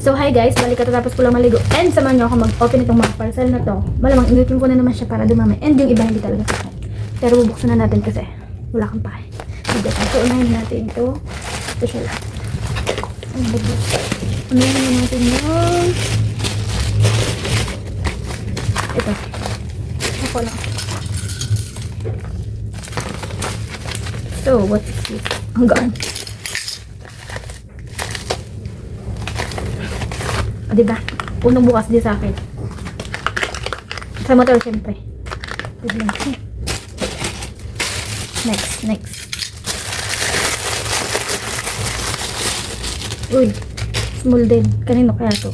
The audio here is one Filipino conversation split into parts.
So hi guys, balik katapos ko lang maligo and samahan nyo ako mag-open itong mga parcel na to. Malamang inutin ko na naman siya para dumami and yung iba hindi talaga sakit. Pero bubuksan na natin kasi wala kang pake. So unahin natin ito. Ito siya lang. Unahin na natin yung ito. Ako lang. So what is this? Ang gaan. O, diba? Unang bukas din sa akin. Sa motor, syempre. Next. Uy, small din. Kanino kaya to?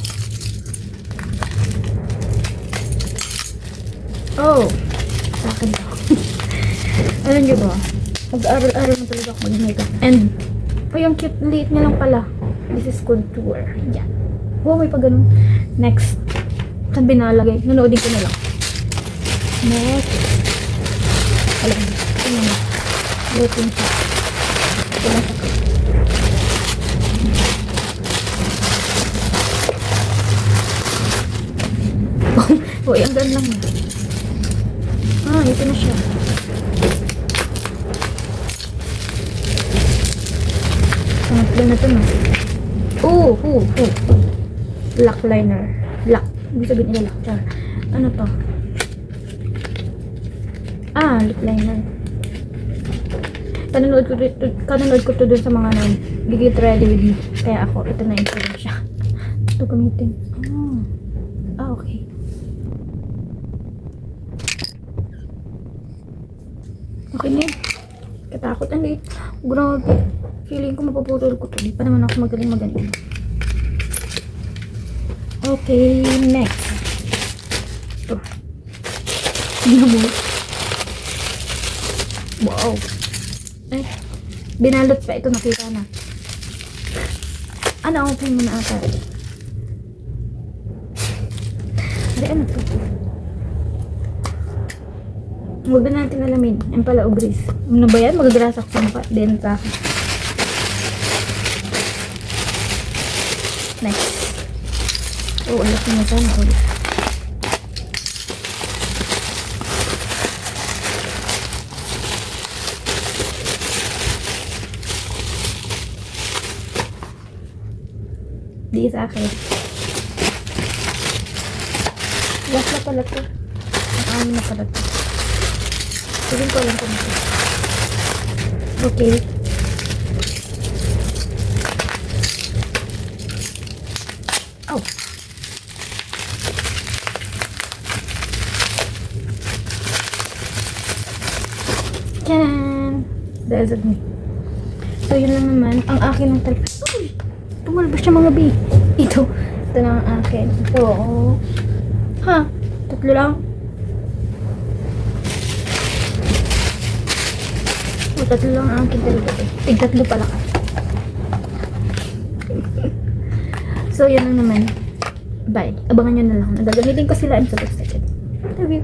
Oh, sa akin to. Alam nyo ba? Mag-aaral-aral na talaga ako mag-makeup. And, ay, ang cute. Liit niya lang pala. This is contour. Yan. Oh, may pa ganun. Next. Saan binalagay? Nanoodin ko na lang. Next. Alam mo. Ito na. Lutin siya. Ito lang siya. Uy, ang ganda lang. Ito na siya. Pangatlo na ito na. Lock liner. Lock. Ibig sabihin nila lock. Char. Ano to? Lip liner. Kananood ko to dun sa mga Get Ready With Me. Kaya ako, ito na yung siya. Ito gamitin. Okay. Okay na yun. Katakot. Grabe. Feeling ko mapaputol ko to. Di pa naman ako magaling. Okay, next. Ito. Wow. Binalot pa. Ito nakita na. Open mo na ata. Ano to? Huwag na natin alamin. Yan pala, ugris. Ano ba yan? Magagrasa ko sa mukha. Denta. Next. Alas na sana ulit. Di sa akin. Last na pala to. Ang na pala to. Tigin ko lang kung ito. Okay. Oh. Tcharam! There's me. So, yun lang naman. Ang akin ng talaga. Uy! Tumalabas siya mga B. Ito na ang akin. Ito. Tatlo lang. Tatlo lang ang akin talaga. Tatlo pala ka. So, yun lang naman. Bye. Abangan nyo na lang. Nagagamitin ko sila in sa second. Love you.